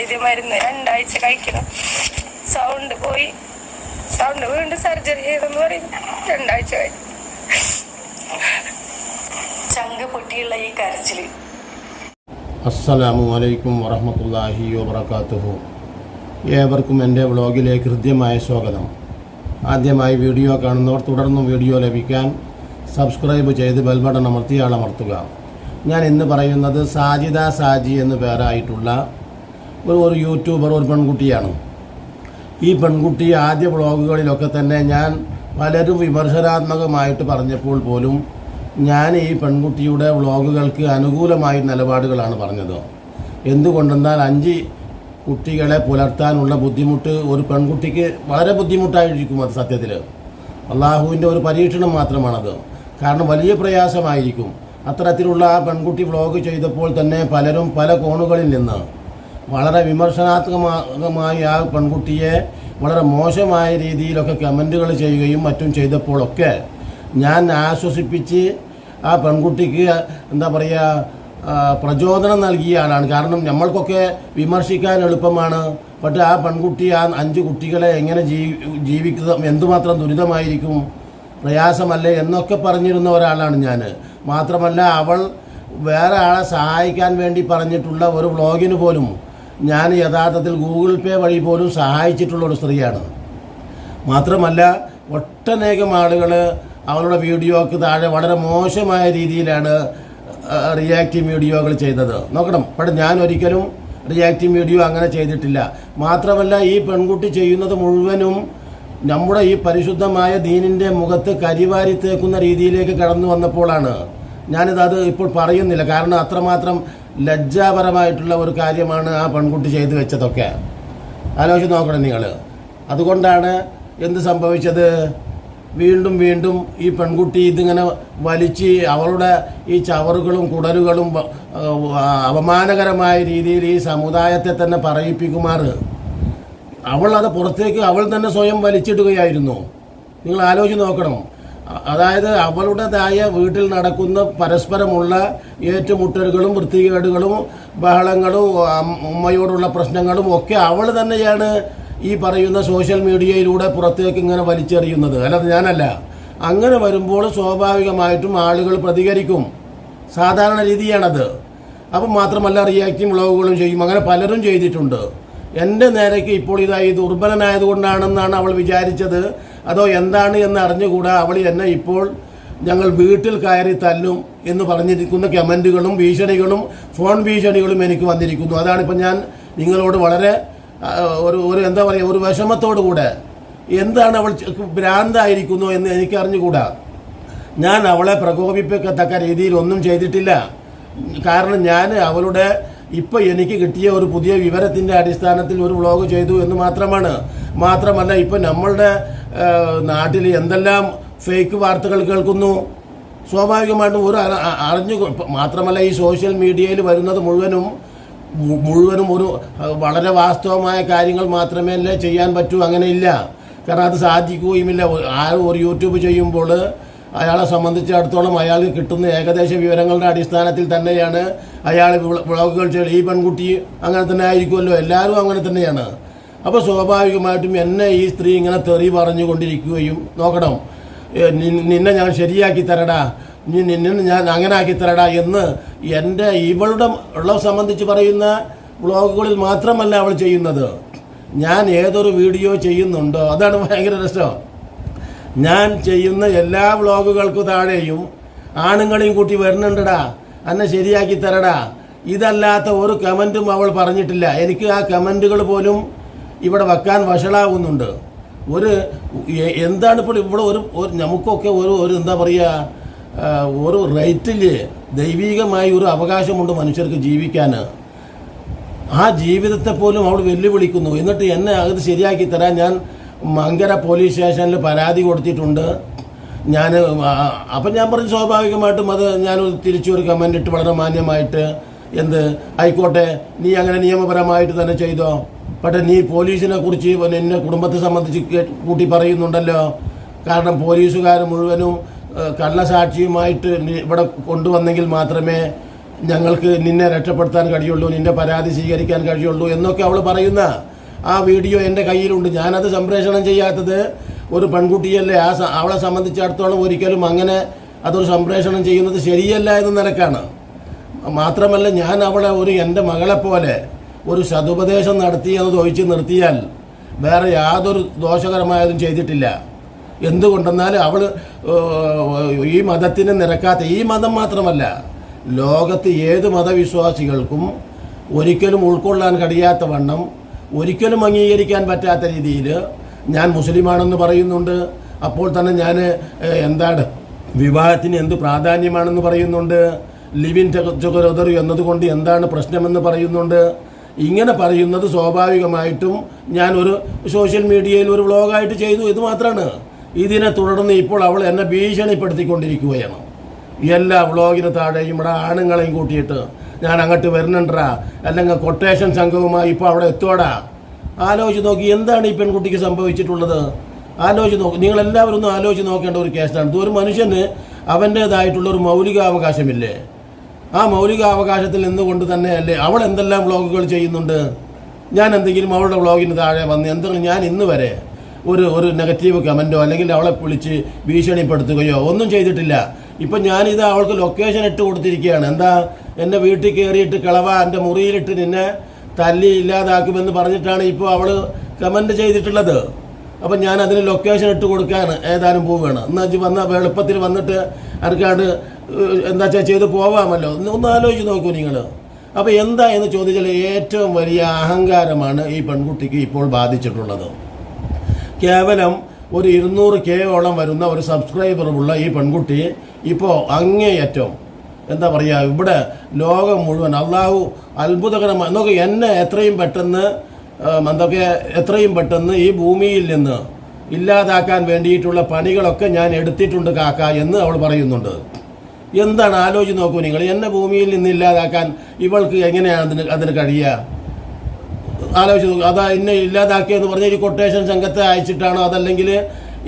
എഴുതിയ മരുന്ന് 2 ആഴ്ച കഴിക്കണം. സൗണ്ട് പോയി, സൗണ്ട് വീണ്ടും സർജറി ചെയ്തെന്ന് പറയും. 2 ആഴ്ച കഴിഞ്ഞു. ചങ്ക് പൊട്ടിയുള്ള ഈ കരച്ചില്. അസ്സലാമു അലൈക്കും വറഹ്മത്തുള്ളാഹി വബറകാതുഹു. ഏവർക്കും എൻ്റെ വ്ളോഗിലേക്ക് ഹൃദ്യമായ സ്വാഗതം. ആദ്യമായി വീഡിയോ കാണുന്നവർ തുടർന്നും വീഡിയോ ലഭിക്കാൻ സബ്സ്ക്രൈബ് ചെയ്ത് ബെൽ ബട്ടൺ അമർത്തുക. ഞാൻ ഇന്ന് പറയുന്നത് സാജിദ സാജി എന്ന് പേരായിട്ടുള്ള ഒരു യൂട്യൂബർ, ഒരു പെൺകുട്ടിയാണ്. ഈ പെൺകുട്ടി ആദ്യ വ്ളോഗുകളിലൊക്കെ തന്നെ ഞാൻ പലരും വിമർശനാത്മകമായിട്ട് പറഞ്ഞപ്പോൾ പോലും ഞാൻ ഈ പെൺകുട്ടിയുടെ വ്ളോഗുകൾക്ക് അനുകൂലമായ നിലപാടുകളാണ് പറഞ്ഞത്. എന്തുകൊണ്ടെന്നാൽ 5 കുട്ടികളെ പുലർത്താനുള്ള ബുദ്ധിമുട്ട് ഒരു പെൺകുട്ടിക്ക് വളരെ ബുദ്ധിമുട്ടായിരിക്കും. അത് സത്യത്തിൽ അള്ളാഹുവിൻ്റെ ഒരു പരീക്ഷണം മാത്രമാണത്. കാരണം വലിയ പ്രയാസമായിരിക്കും. അത്തരത്തിലുള്ള ആ പെൺകുട്ടി വ്ളോഗ് ചെയ്തപ്പോൾ തന്നെ പലരും പല കോണുകളിൽ നിന്ന് വളരെ വിമർശനാത്മകമായി ആ പെൺകുട്ടിയെ വളരെ മോശമായ രീതിയിലൊക്കെ കമൻറ്റുകൾ ചെയ്യുകയും മറ്റും ചെയ്തപ്പോഴൊക്കെ ഞാൻ ആശ്വസിപ്പിച്ച് ആ പെൺകുട്ടിക്ക് എന്താ പറയുക, പ്രചോദനം നൽകിയ ആളാണ്. കാരണം നമ്മൾക്കൊക്കെ വിമർശിക്കാൻ എളുപ്പമാണ്. പക്ഷേ ആ പെൺകുട്ടി ആ 5 കുട്ടികളെ എങ്ങനെ ജീവിക്കുക, എന്തുമാത്രം ദുരിതമായിരിക്കും, പ്രയാസമല്ലേ എന്നൊക്കെ പറഞ്ഞിരുന്ന ഒരാളാണ് ഞാൻ. മാത്രമല്ല അവൾ വേറെ ആളെ സഹായിക്കാൻ വേണ്ടി പറഞ്ഞിട്ടുള്ള ഒരു വ്ളോഗിന് പോലും ഞാൻ യഥാർത്ഥത്തിൽ ഗൂഗിൾ പേ വഴി പോലും സഹായിച്ചിട്ടുള്ള ഒരു സ്ത്രീയാണ്. മാത്രമല്ല ഒട്ടനേകം ആളുകൾ അവളുടെ വീഡിയോക്ക് താഴെ വളരെ മോശമായ രീതിയിലാണ് റിയാക്റ്റീവ് വീഡിയോകൾ ചെയ്തത്. നോക്കണം, പക്ഷേ ഞാൻ ഒരിക്കലും റിയാക്റ്റീവ് വീഡിയോ അങ്ങനെ ചെയ്തിട്ടില്ല. മാത്രമല്ല ഈ പെൺകുട്ടി ചെയ്യുന്നത് മുഴുവനും നമ്മുടെ ഈ പരിശുദ്ധമായ ദീനിൻ്റെ മുഖത്ത് കരിവാരി തേക്കുന്ന രീതിയിലേക്ക് കടന്നു വന്നപ്പോഴാണ് ഞാനിത് ഇപ്പോൾ പറയുന്നില്ല. കാരണം അത്രമാത്രം ലജ്ജാപരമായിട്ടുള്ള ഒരു കാര്യമാണ് ആ പെൺകുട്ടി ചെയ്തു വെച്ചതൊക്കെ. ആലോചിച്ച് നോക്കണം നിങ്ങൾ. അതുകൊണ്ടാണ് എന്ത് സംഭവിച്ചത്, വീണ്ടും വീണ്ടും ഈ പെൺകുട്ടി ഇതിങ്ങനെ വലിച്ച് അവളുടെ ഈ ചവറുകളും കുടലുകളും അപമാനകരമായ രീതിയിൽ ഈ സമുദായത്തെ തന്നെ പറയിപ്പിക്കുമാറ് അവൾ അത് പുറത്തേക്ക് അവൾ തന്നെ സ്വയം വലിച്ചിടുകയായിരുന്നു. നിങ്ങൾ ആലോചിച്ച് നോക്കണം. അതായത് അവളുടേതായ വീട്ടിൽ നടക്കുന്ന പരസ്പരമുള്ള ഏറ്റുമുട്ടലുകളും വൃത്തികേടുകളും ബഹളങ്ങളും ഉമ്മയോടുള്ള പ്രശ്നങ്ങളും ഒക്കെ അവൾ തന്നെയാണ് ഈ പറയുന്ന സോഷ്യൽ മീഡിയയിലൂടെ പുറത്തേക്ക് ഇങ്ങനെ വലിച്ചെറിയുന്നത്, അല്ലാതെ ഞാനല്ല. അങ്ങനെ വരുമ്പോൾ സ്വാഭാവികമായിട്ടും ആളുകൾ പ്രതികരിക്കും. സാധാരണ രീതിയാണത്. അപ്പം മാത്രമല്ല റിയാക്റ്റീവ് വ്ളോഗുകളും ചെയ്യും. അങ്ങനെ പലരും ചെയ്തിട്ടുണ്ട്. എൻ്റെ നേരേക്ക് ഇപ്പോൾ ഈ ദുർബലനായതുകൊണ്ടാണെന്നാണ് അവൾ വിചാരിച്ചത്, അതോ എന്താണ് എന്ന് അറിഞ്ഞുകൂടാ. അവൾ എന്നെ ഇപ്പോൾ ഞങ്ങൾ വീട്ടിൽ കയറി തല്ലും എന്ന് പറഞ്ഞിരിക്കുന്ന കമൻറ്റുകളും ഭീഷണികളും ഫോൺ ഭീഷണികളും എനിക്ക് വന്നിരിക്കുന്നു. അതാണിപ്പോൾ ഞാൻ നിങ്ങളോട് വളരെ ഒരു എന്താ പറയുക, ഒരു വിഷമത്തോടു കൂടെ എന്താണ് അവൾ ഭ്രാന്തായിരിക്കുന്നു എന്ന് എനിക്കറിഞ്ഞുകൂടാ. ഞാൻ അവളെ പ്രകോപിപ്പിക്കത്തക്ക രീതിയിൽ ഒന്നും ചെയ്തിട്ടില്ല. കാരണം ഞാൻ അവളുടെ ഇപ്പം എനിക്ക് കിട്ടിയ ഒരു പുതിയ വിവരത്തിൻ്റെ അടിസ്ഥാനത്തിൽ ഒരു വ്ളോഗ് ചെയ്തു എന്ന് മാത്രമാണ്. മാത്രമല്ല ഇപ്പം നമ്മളുടെ നാട്ടിൽ എന്തെല്ലാം ഫേക്ക് വാർത്തകൾ കേൾക്കുന്നു. സ്വാഭാവികമായിട്ടും മാത്രമല്ല ഈ സോഷ്യൽ മീഡിയയിൽ വരുന്നത് മുഴുവനും ഒരു വളരെ വാസ്തവമായ കാര്യങ്ങൾ മാത്രമേ ചെയ്യാൻ പറ്റൂ. അങ്ങനെയില്ല. കാരണം അത് സാധിക്കുകയുമില്ല. ഒരു യൂട്യൂബ് ചെയ്യുമ്പോൾ അയാളെ സംബന്ധിച്ചിടത്തോളം അയാൾക്ക് കിട്ടുന്ന ഏകദേശ വിവരങ്ങളുടെ അടിസ്ഥാനത്തിൽ തന്നെയാണ് അയാൾ വ്ളോഗുകൾ ചെയ്യുന്നത്. ഈ പെൺകുട്ടി അങ്ങനെ തന്നെ ആയിരിക്കുമല്ലോ, എല്ലാവരും അങ്ങനെ തന്നെയാണ്. അപ്പോൾ സ്വാഭാവികമായിട്ടും എന്നെ ഈ സ്ത്രീ ഇങ്ങനെ തെറി പറഞ്ഞുകൊണ്ടിരിക്കുകയും, നോക്കണം, നിന്നെ ഞാൻ ശരിയാക്കി തരടാ, നിന്നെ ഞാൻ അങ്ങനെ ആക്കി തരടാ എന്ന് എൻ്റെ ഇവളുടെ സംബന്ധിച്ച് പറയുന്ന വ്ളോഗുകളിൽ മാത്രമല്ല അവൾ ചെയ്യുന്നത്. ഞാൻ ഏതൊരു വീഡിയോ ചെയ്യുന്നുണ്ടോ അതാണ് ഭയങ്കര രസം. ഞാൻ ചെയ്യുന്ന എല്ലാ വ്ളോഗുകൾക്കു താഴെയും ആണുങ്ങളെയും കൂട്ടി വരുന്നുണ്ടടാ, എന്നെ ശരിയാക്കി തരടാ, ഇതല്ലാത്ത ഒരു കമൻറ്റും അവൾ പറഞ്ഞിട്ടില്ല. എനിക്ക് ആ കമൻറ്റുകൾ പോലും ഇവിടെ വെക്കാൻ വഷളാവുന്നുണ്ട്. എന്താണ് ഇപ്പോൾ ഇവിടെ നമുക്കൊക്കെ ഒരു എന്താ പറയുക, ഒരു റൈറ്റിൽ ദൈവികമായി ഒരു അവകാശമുണ്ട് മനുഷ്യർക്ക് ജീവിക്കാൻ. ആ ജീവിതത്തെ പോലും അവൾ വെല്ലുവിളിക്കുന്നു. എന്നിട്ട് എന്നെ അത് ശരിയാക്കി തരാൻ ഞാൻ മങ്കര പോലീസ് സ്റ്റേഷനിൽ പരാതി കൊടുത്തിട്ടുണ്ട്. അപ്പം ഞാൻ പറഞ്ഞു സ്വാഭാവികമായിട്ടും അത് ഞാൻ തിരിച്ചൊരു കമൻ്റ് ഇട്ട് വളരെ മാന്യമായിട്ട്, ആയിക്കോട്ടെ, നീ അങ്ങനെ നിയമപരമായിട്ട് തന്നെ ചെയ്തോ, പക്ഷേ നീ പോലീസിനെ കുറിച്ച് എന്നെ കുടുംബത്തെ സംബന്ധിച്ച് കൂട്ടി പറയുന്നുണ്ടല്ലോ. കാരണം പോലീസുകാർ മുഴുവനും കള്ളസാക്ഷിയുമായിട്ട് ഇവിടെ കൊണ്ടുവന്നെങ്കിൽ മാത്രമേ ഞങ്ങൾക്ക് നിന്നെ രക്ഷപ്പെടുത്താൻ കഴിയുള്ളൂ, നിന്റെ പരാതി സ്വീകരിക്കാൻ കഴിയുള്ളൂ എന്നൊക്കെ അവൾ പറയുന്ന ആ വീഡിയോ എൻ്റെ കയ്യിലുണ്ട്. ഞാനത് സംപ്രേഷണം ചെയ്യാത്തത് ഒരു പെൺകുട്ടിയല്ലേ, അവളെ സംബന്ധിച്ചിടത്തോളം ഒരിക്കലും അങ്ങനെ അതൊരു സംപ്രേഷണം ചെയ്യുന്നത് ശരിയല്ല എന്ന നിലക്കാണ്. മാത്രമല്ല, ഞാൻ അവളെ എൻ്റെ മകളെപ്പോലെ ഒരു സതുപദേശം നടത്തി എന്ന് ഒഴിച്ച് നിർത്തിയാൽ വേറെ യാതൊരു ദോഷകരമായതും ചെയ്തിട്ടില്ല. എന്തുകൊണ്ടെന്നാൽ അവൾ ഈ മതത്തിന് നിരക്കാത്ത, ഈ മതം മാത്രമല്ല ലോകത്ത് ഏത് മതവിശ്വാസികൾക്കും ഒരിക്കലും ഉൾക്കൊള്ളാൻ കഴിയാത്ത വണ്ണം, ഒരിക്കലും അംഗീകരിക്കാൻ പറ്റാത്ത രീതിയിൽ ഞാൻ മുസ്ലിമാണെന്ന് പറയുന്നുണ്ട്. അപ്പോൾ തന്നെ ഞാൻ എന്താണ് വിവാഹത്തിന് എന്ത് പ്രാധാന്യമാണെന്ന് പറയുന്നുണ്ട്. ലിവിൻ ടുഗദർ എന്നതുകൊണ്ട് എന്താണ് പ്രശ്നമെന്ന് പറയുന്നുണ്ട്. ഇങ്ങനെ പറയുന്നത് സ്വാഭാവികമായിട്ടും ഞാൻ ഒരു സോഷ്യൽ മീഡിയയിൽ ഒരു വ്ളോഗായിട്ട് ചെയ്തു. ഇത് മാത്രമാണ്. ഇതിനെ തുടർന്ന് ഇപ്പോൾ അവൾ എന്നെ ഭീഷണിപ്പെടുത്തിക്കൊണ്ടിരിക്കുകയാണ്. എല്ലാ വ്ളോഗിന് താഴെയും ഇവിടെ ആണുങ്ങളെയും കൂട്ടിയിട്ട് ഞാൻ അങ്ങോട്ട് വരുന്നുണ്ടാ, അല്ലെങ്കിൽ കൊട്ടേഷൻ സംഘവുമായി ഇപ്പോൾ അവിടെ എത്തുവാടാ. ആലോചിച്ച് നോക്കി എന്താണ് ഈ പെൺകുട്ടിക്ക് സംഭവിച്ചിട്ടുള്ളത്. ആലോചിച്ച് നോക്കി, നിങ്ങളെല്ലാവരും ഒന്ന് ആലോചിച്ച് നോക്കേണ്ട ഒരു കേസാണ് ഇത്. ഒരു മനുഷ്യന് അവൻ്റേതായിട്ടുള്ള ഒരു മൗലികാവകാശമില്ലേ? ആ മൗലികാവകാശത്തിൽ നിന്നുകൊണ്ട് തന്നെയല്ലേ അവൾ എന്തെല്ലാം വ്ളോഗുകൾ ചെയ്യുന്നുണ്ട്. ഞാൻ എന്തെങ്കിലും അവളുടെ വ്ളോഗിന് താഴെ വന്ന് എന്തെങ്കിലും ഞാൻ ഇന്ന് വരെ ഒരു നെഗറ്റീവ് കമൻറ്റോ അല്ലെങ്കിൽ അവളെ വിളിച്ച് ഭീഷണിപ്പെടുത്തുകയോ ഒന്നും ചെയ്തിട്ടില്ല. ഇപ്പം ഞാനിത് അവൾക്ക് ലൊക്കേഷൻ ഇട്ട് കൊടുത്തിരിക്കുകയാണ്. എന്താ, എൻ്റെ വീട്ടിൽ കയറിയിട്ട് കളവ എൻ്റെ മുറിയിലിട്ട് നിന്നെ തല്ലി ഇല്ലാതാക്കുമെന്ന് പറഞ്ഞിട്ടാണ് ഇപ്പോൾ അവൾ കമൻറ്റ് ചെയ്തിട്ടുള്ളത്. അപ്പം ഞാൻ അതിന് ലൊക്കേഷൻ ഇട്ട് കൊടുക്കാൻ ഏതാനും പോവുകയാണ്. എന്നാൽ വന്ന എളുപ്പത്തിൽ വന്നിട്ട് അനക്കാണ്ട് എന്താ വെച്ചാൽ ചെയ്ത് പോവാമല്ലോ. ഒന്ന് ആലോചിച്ച് നോക്കൂ നിങ്ങൾ. അപ്പോൾ എന്താ എന്ന് ചോദിച്ചാൽ ഏറ്റവും വലിയ അഹങ്കാരമാണ് ഈ പെൺകുട്ടിക്ക് ഇപ്പോൾ ബാധിച്ചിട്ടുള്ളത്. കേവലം ഒരു 200K വരുന്ന ഒരു സബ്സ്ക്രൈബറുള്ള ഈ പെൺകുട്ടി ഇപ്പോൾ അങ്ങേയറ്റം എന്താ പറയുക, ഇവിടെ ലോകം മുഴുവൻ അള്ളാഹു അത്ഭുതകരമായി എന്നൊക്കെ എന്നെ എത്രയും പെട്ടെന്ന് ഈ ഭൂമിയിൽ നിന്ന് ഇല്ലാതാക്കാൻ വേണ്ടിയിട്ടുള്ള പണികളൊക്കെ ഞാൻ എടുത്തിട്ടുണ്ട് കാക്ക എന്ന് അവൾ പറയുന്നുണ്ട്. എന്താണ് ആലോചിച്ച് നോക്കൂ നിങ്ങൾ. എന്നെ ഭൂമിയിൽ നിന്ന് ഇല്ലാതാക്കാൻ ഇവൾക്ക് എങ്ങനെയാണ് അതിന് കഴിയുക? ആലോചിച്ച് നോക്കൂ. അതാ എന്നെ ഇല്ലാതാക്കിയെന്ന് പറഞ്ഞാൽ ഈ കൊട്ടേഷൻ സംഘത്തെ അയച്ചിട്ടാണോ, അതല്ലെങ്കിൽ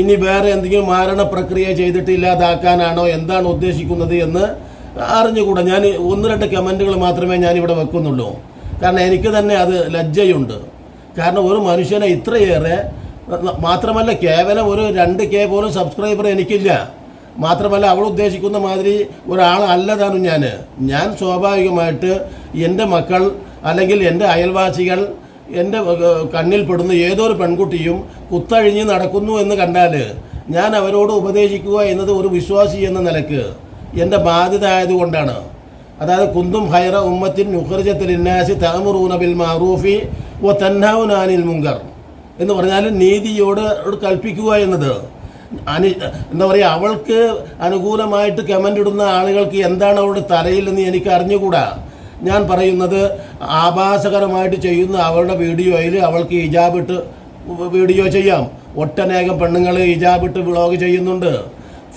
ഇനി വേറെ എന്തെങ്കിലും മാരണ പ്രക്രിയ ചെയ്തിട്ട് ഇല്ലാതാക്കാനാണോ, എന്താണ് ഉദ്ദേശിക്കുന്നത് എന്ന് അറിഞ്ഞുകൂടാ. ഞാൻ 1-2 കമൻറ്റുകൾ മാത്രമേ ഞാനിവിടെ വെക്കുന്നുള്ളൂ. കാരണം എനിക്ക് തന്നെ അത് ലജ്ജയുണ്ട്. കാരണം ഒരു മനുഷ്യനെ ഇത്രയേറെ, മാത്രമല്ല കേവലം ഒരു 2K പോലും സബ്സ്ക്രൈബർ എനിക്കില്ല. മാത്രമല്ല അവൾ ഉദ്ദേശിക്കുന്ന മാതിരി ഒരാളല്ല താനും ഞാൻ സ്വാഭാവികമായിട്ട് എൻ്റെ മക്കൾ അല്ലെങ്കിൽ എൻ്റെ അയൽവാസികൾ, എൻ്റെ കണ്ണിൽപ്പെടുന്ന ഏതൊരു പെൺകുട്ടിയും കുത്തഴിഞ്ഞ് നടക്കുന്നു എന്ന് കണ്ടാൽ ഞാൻ അവരോട് ഉപദേശിക്കുക എന്നത് ഒരു വിശ്വാസി എന്ന നിലക്ക് എൻ്റെ ബാധ്യത ആയതുകൊണ്ടാണ്. അതായത് കുന്തും ഖൈറ ഉമ്മത്തിൻ ഉഖ്റിജത്ത് ലിന്നാസി തഅമുറൂന ബിൽ മഅറൂഫി വ തൻഹൗന അനിൽ മുൻകർ എന്ന് പറഞ്ഞാൽ നീതിയോട് കൽപ്പിക്കുക എന്നത്. എന്താ പറയുക, അവൾക്ക് അനുകൂലമായിട്ട് കമൻ്റ് ഇടുന്ന ആളുകൾക്ക് എന്താണ് അവളുടെ തലയിൽ എന്ന് എനിക്ക് അറിഞ്ഞുകൂടാ. ഞാൻ പറയുന്നത് ആഭാസകരമായിട്ട് ചെയ്യുന്ന അവളുടെ വീഡിയോയിൽ അവൾക്ക് ഹിജാബിട്ട് വീഡിയോ ചെയ്യാം. ഒട്ടനേകം പെണ്ണുങ്ങൾ ഹിജാബിട്ട് വ്ളോഗ് ചെയ്യുന്നുണ്ട്.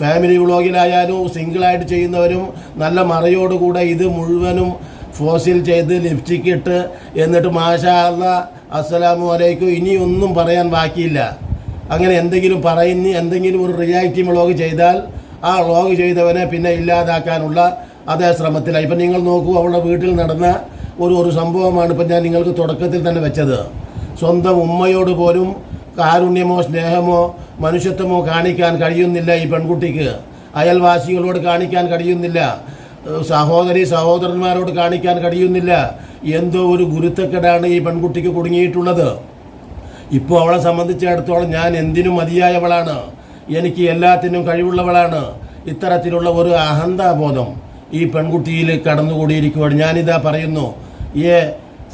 ഫാമിലി വ്ളോഗിലായാലും സിംഗിളായിട്ട് ചെയ്യുന്നവരും നല്ല മറയോടുകൂടെ ഇത് മുഴുവനും ഫോസിൽ ചെയ്ത് ലിപ്സ്റ്റിക് ഇട്ട് എന്നിട്ട് മാഷാ അല്ലാഹ് അസ്സലാമു അലൈക്കും ഇനിയൊന്നും പറയാൻ ബാക്കിയില്ല. അങ്ങനെ എന്തെങ്കിലും എന്തെങ്കിലും ഒരു റിയാലിറ്റി വ്ളോഗ് ചെയ്താൽ ആ വ്ളോഗ് ചെയ്തവനെ പിന്നെ ഇല്ലാതാക്കാനുള്ള അതേ ശ്രമത്തിലാണ്. ഇപ്പം നിങ്ങൾ നോക്കൂ, അവളുടെ വീട്ടിൽ നടന്ന ഒരു സംഭവമാണ് ഇപ്പം ഞാൻ നിങ്ങൾക്ക് തുടക്കത്തിൽ തന്നെ വെച്ചത്. സ്വന്തം ഉമ്മയോട് പോലും കാരുണ്യമോ സ്നേഹമോ മനുഷ്യത്വമോ കാണിക്കാൻ കഴിയുന്നില്ല ഈ പെൺകുട്ടിക്ക്. അയൽവാസികളോട് കാണിക്കാൻ കഴിയുന്നില്ല, സഹോദരന്മാരോട് കാണിക്കാൻ കഴിയുന്നില്ല. എന്തോ ഒരു ഗുരുത്തക്കേടാണ് ഈ പെൺകുട്ടിക്ക് കുടുങ്ങിയിട്ടുള്ളത്. ഇപ്പോൾ അവളെ സംബന്ധിച്ചിടത്തോളം ഞാൻ എന്തിനും മതിയായവളാണ്, എനിക്ക് എല്ലാത്തിനും കഴിവുള്ളവളാണ്. ഇത്തരത്തിലുള്ള ഒരു അഹന്താബോധം ഈ പെൺകുട്ടിയിൽ കടന്നുകൂടിയിരിക്കുകയാണ്. ഞാനിതാ പറയുന്നു,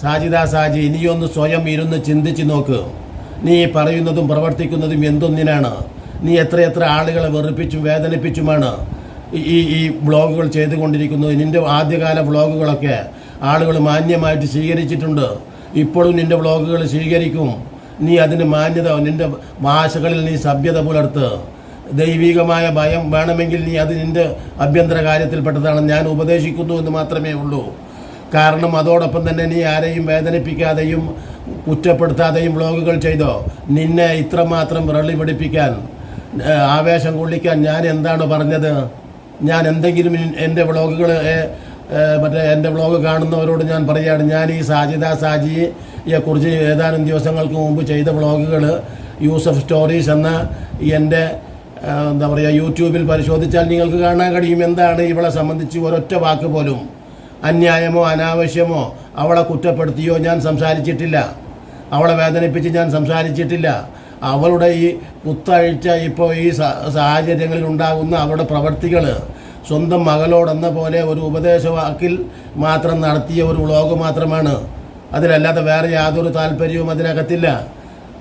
സാജി ഇനിയൊന്ന് സ്വയം ഇരുന്ന് ചിന്തിച്ച് നോക്ക്. നീ പറയുന്നതും പ്രവർത്തിക്കുന്നതും എന്തൊന്നിനാണ്? നീ എത്രയെത്ര ആളുകളെ വെറുപ്പിച്ചും വേദനിപ്പിച്ചുമാണ് ഈ വ്ളോഗുകൾ ചെയ്തുകൊണ്ടിരിക്കുന്നത്. നിൻ്റെ ആദ്യകാല വ്ളോഗുകളൊക്കെ ആളുകൾ മാന്യമായിട്ട് സ്വീകരിച്ചിട്ടുണ്ട്. ഇപ്പോഴും നിൻ്റെ വ്ളോഗുകൾ സ്വീകരിക്കും. നീ അതിന് മാന്യത, നിൻ്റെ ഭാഷകളിൽ നീ സഭ്യത പുലർത്ത്. ദൈവികമായ ഭയം വേണമെങ്കിൽ നീ അത് നിൻ്റെ ആഭ്യന്തര കാര്യത്തിൽപ്പെട്ടതാണ്. ഞാൻ ഉപദേശിക്കുന്നു എന്ന് മാത്രമേ ഉള്ളൂ. കാരണം അതോടൊപ്പം തന്നെ നീ ആരെയും വേദനിപ്പിക്കാതെയും കുറ്റപ്പെടുത്താതെയും വ്ളോഗുകൾ ചെയ്തോ. നിന്നെ ഇത്രമാത്രം വിരളി പിടിപ്പിക്കാൻ, ആവേശം കൊള്ളിക്കാൻ ഞാൻ എന്താണ് പറഞ്ഞത്? ഞാൻ എന്തെങ്കിലും എൻ്റെ വ്ളോഗുകൾ മറ്റേ എൻ്റെ വ്ളോഗ് കാണുന്നവരോട് ഞാൻ പറയുകയാണ്, ഞാൻ ഈ സാജിദ സാജിയെക്കുറിച്ച് ഏതാനും ദിവസങ്ങൾക്ക് മുമ്പ് ചെയ്ത വ്ളോഗുകൾ യൂസഫ് സ്റ്റോറീസ് എന്ന എൻ്റെ എന്താ പറയുക യൂട്യൂബിൽ പരിശോധിച്ചാൽ നിങ്ങൾക്ക് കാണാൻ കഴിയും. എന്താണ് ഇവളെ സംബന്ധിച്ച് ഒരൊറ്റ വാക്ക് പോലും അന്യായമോ അനാവശ്യമോ അവളെ കുറ്റപ്പെടുത്തിയോ ഞാൻ സംസാരിച്ചിട്ടില്ല. അവളെ വേദനിപ്പിച്ച് ഞാൻ സംസാരിച്ചിട്ടില്ല. അവളുടെ ഈ കുത്തഴിച്ച ഇപ്പോൾ ഈ സാഹചര്യങ്ങളിൽ ഉണ്ടാകുന്ന അവളുടെ പ്രവൃത്തികൾ സ്വന്തം മകളോടെന്ന പോലെ ഒരു ഉപദേശവാക്കിൽ മാത്രം നടത്തിയ ഒരു വ്ളോഗ് മാത്രമാണ്. അതിലല്ലാതെ വേറെ യാതൊരു താല്പര്യവും അതിനകത്തില്ല.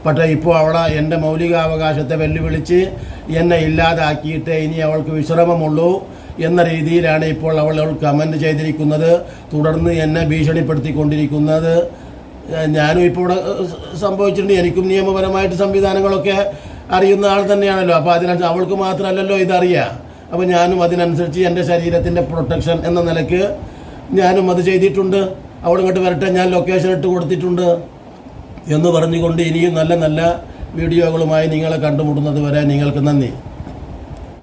പക്ഷേ ഇപ്പോൾ എൻ്റെ മൗലികാവകാശത്തെ വെല്ലുവിളിച്ച് എന്നെ ഇല്ലാതാക്കിയിട്ട് ഇനി അവൾക്ക് വിശ്രമമുള്ളൂ എന്ന രീതിയിലാണ് ഇപ്പോൾ അവൾ കമൻറ്റ് ചെയ്തിരിക്കുന്നത്. തുടർന്ന് എന്നെ ഭീഷണിപ്പെടുത്തിക്കൊണ്ടിരിക്കുന്നത്. ഞാനും ഇപ്പോൾ ഇവിടെ സംഭവിച്ചിട്ടുണ്ട്. എനിക്കും നിയമപരമായിട്ട് സംവിധാനങ്ങളൊക്കെ അറിയുന്ന ആൾ തന്നെയാണല്ലോ. അപ്പോൾ അതിനനുസരിച്ച് അവൾക്ക് മാത്രമല്ലല്ലോ ഇതറിയുക. അപ്പോൾ ഞാനും അതിനനുസരിച്ച് എൻ്റെ ശരീരത്തിൻ്റെ പ്രൊട്ടക്ഷൻ എന്ന നിലയ്ക്ക് ഞാനും അത് ചെയ്തിട്ടുണ്ട്. അവൾ ഇങ്ങോട്ട് വരട്ടെ, ഞാൻ ലൊക്കേഷൻ ഇട്ട് കൊടുത്തിട്ടുണ്ട് എന്ന് പറഞ്ഞുകൊണ്ട് ഇനിയും നല്ല നല്ല വീഡിയോകളുമായി നിങ്ങളെ കണ്ടുമുട്ടുന്നത് വരെ നിങ്ങൾക്ക് നന്ദി.